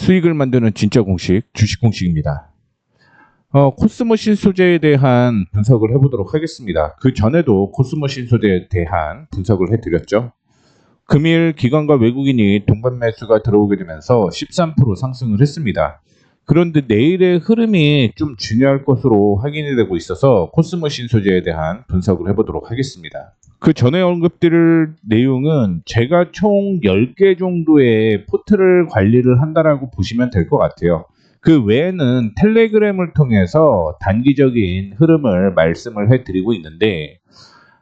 수익을 만드는 진짜 공식, 주식 공식입니다. 코스모신 소재에 대한 분석을 해보도록 하겠습니다. 그 전에도 코스모신 소재에 대한 분석을 해드렸죠. 금일 기관과 외국인이 동반 매수가 들어오게 되면서 13% 상승을 했습니다. 그런데 내일의 흐름이 좀 중요할 것으로 확인이 되고 있어서 코스모신 소재에 대한 분석을 해보도록 하겠습니다. 그 전에 언급드릴 내용은 제가 총 10개 정도의 포트를 관리를 한다라고 보시면 될 것 같아요. 그 외에는 텔레그램을 통해서 단기적인 흐름을 말씀을 해드리고 있는데,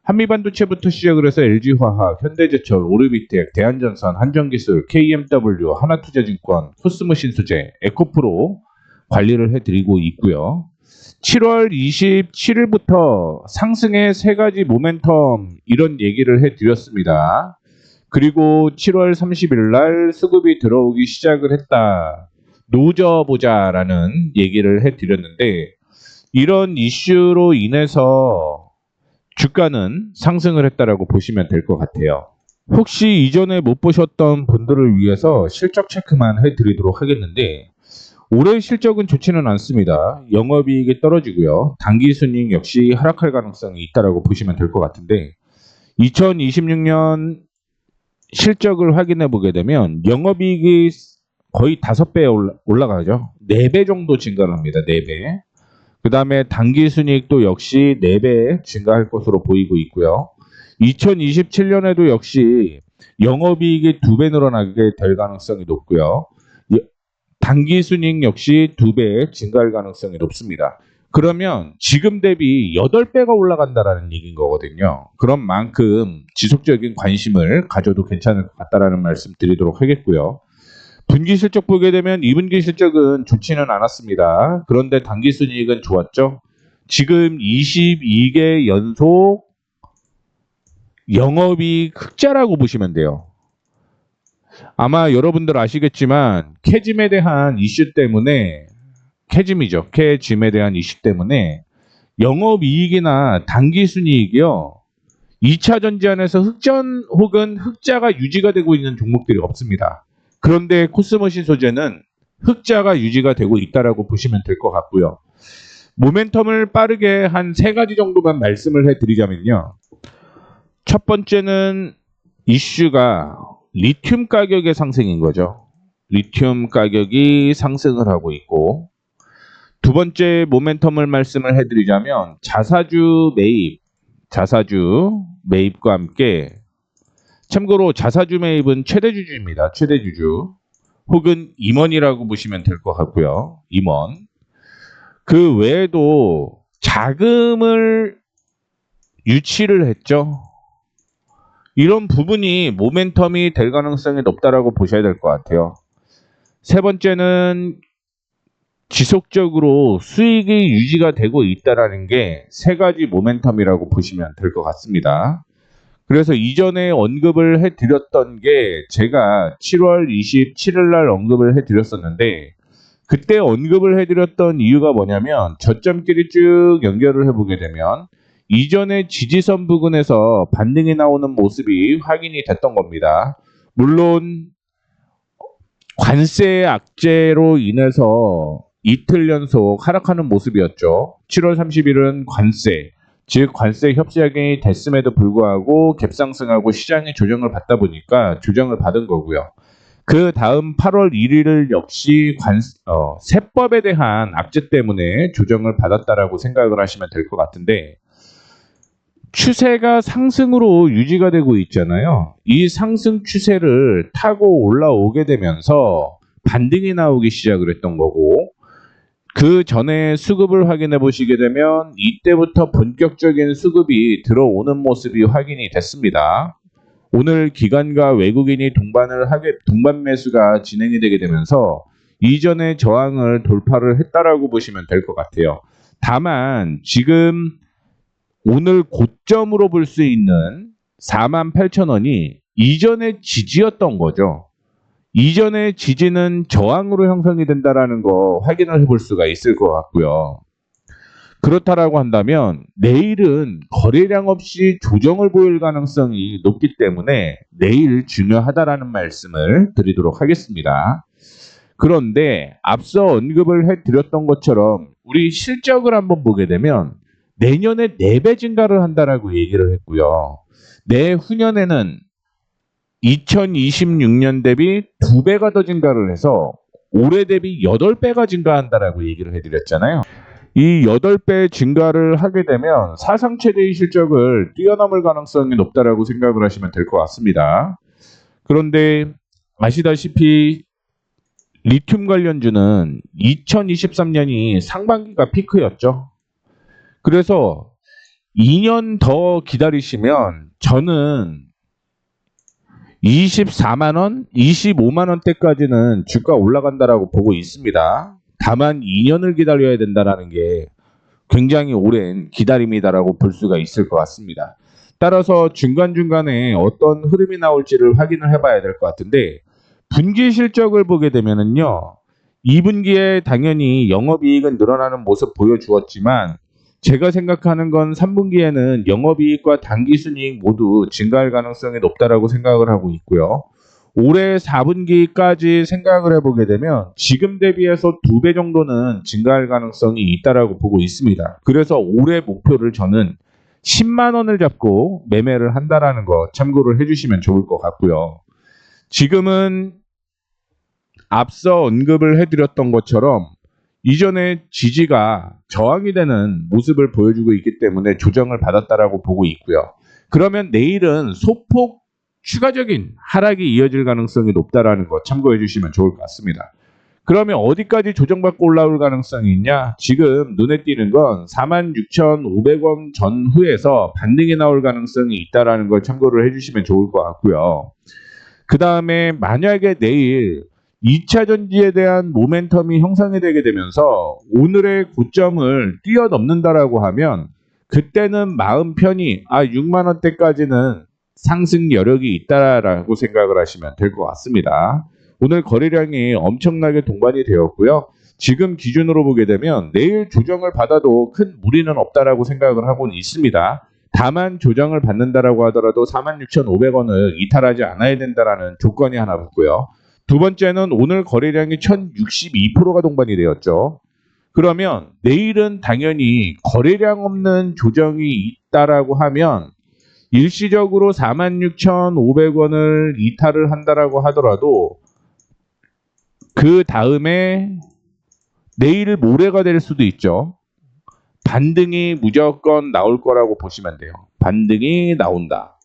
한미반도체부터 시작을 해서 LG화학, 현대제철, 오르비텍, 대한전선, 한전기술, KMW, 하나투자증권, 코스모신소재, 에코프로 관리를 해드리고 있고요. 7월 27일부터 상승의 3가지 모멘텀 이런 얘기를 해드렸습니다. 그리고 7월 30일 날 수급이 들어오기 시작을 했다. 노져보자라는 얘기를 해드렸는데, 이런 이슈로 인해서 주가는 상승을 했다라고 보시면 될 것 같아요. 혹시 이전에 못 보셨던 분들을 위해서 실적 체크만 해드리도록 하겠는데, 올해 실적은 좋지는 않습니다. 영업이익이 떨어지고요. 당기순이익 역시 하락할 가능성이 있다라고 보시면 될 것 같은데, 2026년 실적을 확인해 보게 되면 영업이익이 거의 5배 올라가죠. 4배 정도 증가를 합니다. 4배. 그 다음에 당기순이익도 역시 4배 증가할 것으로 보이고 있고요. 2027년에도 역시 영업이익이 2배 늘어나게 될 가능성이 높고요. 당기순이익 역시 2배 증가할 가능성이 높습니다. 그러면 지금 대비 8배가 올라간다라는 얘기인 거거든요. 그런 만큼 지속적인 관심을 가져도 괜찮을 것 같다라는 말씀 드리도록 하겠고요. 분기 실적 보게 되면 2분기 실적은 좋지는 않았습니다. 그런데 당기순이익은 좋았죠. 지금 22개 연속 영업이익 흑자라고 보시면 돼요. 아마 여러분들 아시겠지만 캐짐에 대한 이슈 때문에, 캐짐에 대한 이슈 때문에 영업이익이나 당기순이익이요, 2차 전지안에서 흑전 혹은 흑자가 유지가 되고 있는 종목들이 없습니다. 그런데 코스모신 소재는 흑자가 유지가 되고 있다라고 보시면 될 것 같고요. 모멘텀을 빠르게 한 3가지 정도만 말씀을 해드리자면요. 첫 번째는 이슈가 리튬 가격의 상승인 거죠. 리튬 가격이 상승을 하고 있고, 두 번째 모멘텀을 말씀을 해드리자면 자사주 매입과 함께, 참고로 자사주 매입은 최대주주입니다. 최대주주 혹은 임원이라고 보시면 될 것 같고요. 임원. 그 외에도 자금을 유치를 했죠. 이런 부분이 모멘텀이 될 가능성이 높다라고 보셔야 될 것 같아요. 세 번째는 지속적으로 수익이 유지가 되고 있다라는 게 3가지 모멘텀이라고 보시면 될 것 같습니다. 그래서 이전에 언급을 해드렸던 게, 제가 7월 27일 날 언급을 해드렸었는데, 그때 언급을 해드렸던 이유가 뭐냐면, 저점끼리 쭉 연결을 해보게 되면 이전의 지지선 부근에서 반등이 나오는 모습이 확인이 됐던 겁니다. 물론 관세 악재로 인해서 이틀 연속 하락하는 모습이었죠. 7월 30일은 관세, 즉 관세 협상이 됐음에도 불구하고 갭상승하고 시장의 조정을 받다 보니까 조정을 받은 거고요. 그 다음 8월 1일 역시 세법에 대한 악재 때문에 조정을 받았다라고 생각을 하시면 될 것 같은데, 추세가 상승으로 유지가 되고 있잖아요. 이 상승 추세를 타고 올라오게 되면서 반등이 나오기 시작을 했던 거고, 그 전에 수급을 확인해 보시게 되면 이때부터 본격적인 수급이 들어오는 모습이 확인이 됐습니다. 오늘 기관과 외국인이 동반 매수가 진행이 되게 되면서 이전의 저항을 돌파를 했다라고 보시면 될 것 같아요. 다만 지금 오늘 고점으로 볼 수 있는 48,000원이 이전의 지지였던 거죠. 이전의 지지는 저항으로 형성이 된다라는 거 확인을 해볼 수가 있을 것 같고요. 그렇다라고 한다면 내일은 거래량 없이 조정을 보일 가능성이 높기 때문에 내일 중요하다라는 말씀을 드리도록 하겠습니다. 그런데 앞서 언급을 해드렸던 것처럼 우리 실적을 한번 보게 되면 내년에 4배 증가를 한다라고 얘기를 했고요. 내후년에는 2026년 대비 2배가 더 증가를 해서 올해 대비 8배가 증가한다라고 얘기를 해드렸잖아요. 이 8배 증가를 하게 되면 사상 최대의 실적을 뛰어넘을 가능성이 높다라고 생각을 하시면 될 것 같습니다. 그런데 아시다시피 리튬 관련주는 2023년이 상반기가 피크였죠. 그래서 2년 더 기다리시면 저는 24만 원, 25만 원대까지는 주가 올라간다라고 보고 있습니다. 다만 2년을 기다려야 된다는 게 굉장히 오랜 기다림이다라고 볼 수가 있을 것 같습니다. 따라서 중간중간에 어떤 흐름이 나올지를 확인을 해봐야 될 것 같은데 분기 실적을 보게 되면은요. 2분기에 당연히 영업이익은 늘어나는 모습 보여주었지만 제가 생각하는 건 3분기에는 영업이익과 당기순이익 모두 증가할 가능성이 높다라고 생각을 하고 있고요. 올해 4분기까지 생각을 해보게 되면 지금 대비해서 2배 정도는 증가할 가능성이 있다라고 보고 있습니다. 그래서 올해 목표를 저는 10만 원을 잡고 매매를 한다라는 거 참고를 해주시면 좋을 것 같고요. 지금은 앞서 언급을 해드렸던 것처럼 이전에 지지가 저항이 되는 모습을 보여주고 있기 때문에 조정을 받았다라고 보고 있고요. 그러면 내일은 소폭 추가적인 하락이 이어질 가능성이 높다라는 거 참고해 주시면 좋을 것 같습니다. 그러면 어디까지 조정받고 올라올 가능성이 있냐? 지금 눈에 띄는 건 46,500원 전후에서 반등이 나올 가능성이 있다라는 걸 참고를 해주시면 좋을 것 같고요. 그 다음에 만약에 내일 2차 전지에 대한 모멘텀이 형성이 되게 되면서 오늘의 고점을 뛰어넘는다라고 하면 그때는 마음 편히 6만 원대까지는 상승 여력이 있다라고 생각을 하시면 될 것 같습니다. 오늘 거래량이 엄청나게 동반이 되었고요. 지금 기준으로 보게 되면 내일 조정을 받아도 큰 무리는 없다라고 생각을 하고는 있습니다. 다만 조정을 받는다라고 하더라도 46,500원을 이탈하지 않아야 된다라는 조건이 하나 붙고요. 두 번째는 오늘 거래량이 1062%가 동반이 되었죠. 그러면 내일은 당연히 거래량 없는 조정이 있다라고 하면 일시적으로 46,500원을 이탈을 한다라고 하더라도 그 다음에 내일 모레가 될 수도 있죠. 반등이 무조건 나올 거라고 보시면 돼요. 반등이 나온다.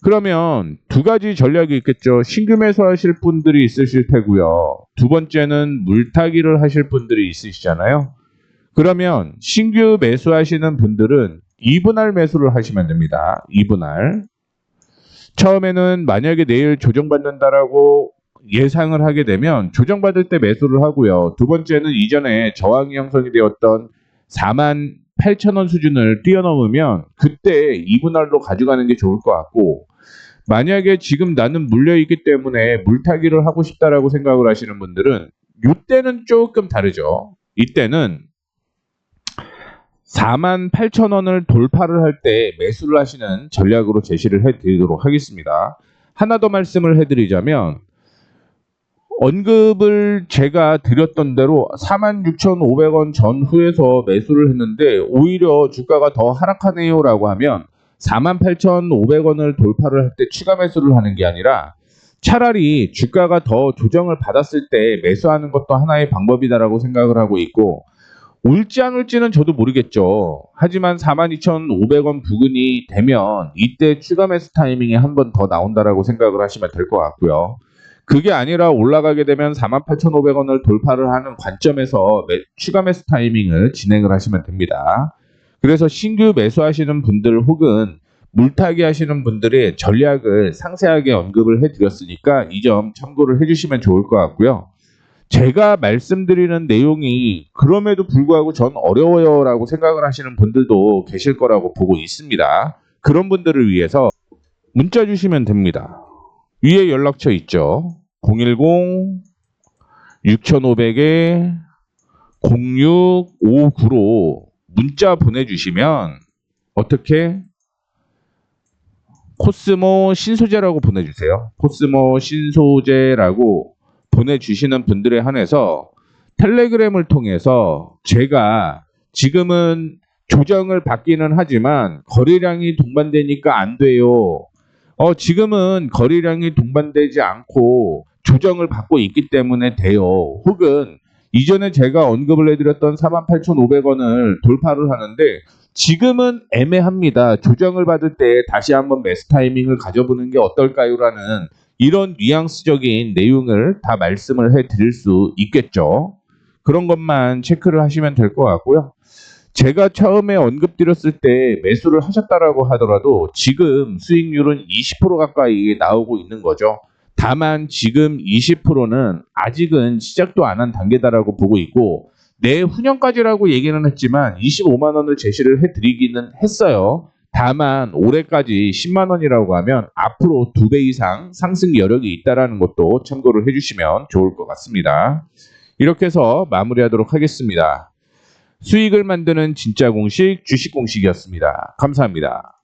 그러면 두 가지 전략이 있겠죠. 신규 매수하실 분들이 있으실 테고요. 두 번째는 물타기를 하실 분들이 있으시잖아요. 그러면 신규 매수하시는 분들은 2분할 매수를 하시면 됩니다. 2분할. 처음에는 만약에 내일 조정받는다라고 예상을 하게 되면 조정받을 때 매수를 하고요. 두 번째는 이전에 저항이 형성이 되었던 48,000원 수준을 뛰어넘으면 그때 2분할로 가져가는 게 좋을 것 같고 만약에 지금 나는 물려있기 때문에 물타기를 하고 싶다라고 생각을 하시는 분들은 이때는 조금 다르죠. 이때는 48,000원을 돌파를 할 때 매수를 하시는 전략으로 제시를 해드리도록 하겠습니다. 하나 더 말씀을 해드리자면 언급을 제가 드렸던 대로 46,500원 전후에서 매수를 했는데 오히려 주가가 더 하락하네요 라고 하면 48,500원을 돌파를 할 때 추가 매수를 하는 게 아니라 차라리 주가가 더 조정을 받았을 때 매수하는 것도 하나의 방법이다라고 생각을 하고 있고 올지 안 올지는 저도 모르겠죠. 하지만 42,500원 부근이 되면 이때 추가 매수 타이밍이 한 번 더 나온다라고 생각을 하시면 될 것 같고요. 그게 아니라 올라가게 되면 48,500원을 돌파를 하는 관점에서 추가 매수 타이밍을 진행을 하시면 됩니다. 그래서 신규 매수하시는 분들 혹은 물타기 하시는 분들의 전략을 상세하게 언급을 해드렸으니까 이 점 참고를 해주시면 좋을 것 같고요. 제가 말씀드리는 내용이 그럼에도 불구하고 전 어려워요 라고 생각을 하시는 분들도 계실 거라고 보고 있습니다. 그런 분들을 위해서 문자 주시면 됩니다. 위에 연락처 있죠. 010-6500에 0659로 문자 보내주시면 어떻게? 코스모 신소재라고 보내주세요. 코스모 신소재라고 보내주시는 분들에 한해서 텔레그램을 통해서 제가 지금은 조정을 받기는 하지만 거래량이 동반되니까 안 돼요. 지금은 거래량이 동반되지 않고 조정을 받고 있기 때문에 돼요. 혹은 이전에 제가 언급을 해드렸던 48,500원을 돌파를 하는데 지금은 애매합니다. 조정을 받을 때 다시 한번 매수 타이밍을 가져보는 게 어떨까요? 라는 이런 뉘앙스적인 내용을 다 말씀을 해드릴 수 있겠죠. 그런 것만 체크를 하시면 될 것 같고요. 제가 처음에 언급드렸을 때 매수를 하셨다라고 하더라도 지금 수익률은 20% 가까이 나오고 있는 거죠. 다만 지금 20%는 아직은 시작도 안 한 단계다라고 보고 있고 내후년까지라고 얘기는 했지만 25만 원을 제시를 해드리기는 했어요. 다만 올해까지 10만 원이라고 하면 앞으로 2배 이상 상승 여력이 있다는 것도 참고를 해주시면 좋을 것 같습니다. 이렇게 해서 마무리하도록 하겠습니다. 수익을 만드는 진짜 공식 주식 공식이었습니다. 감사합니다.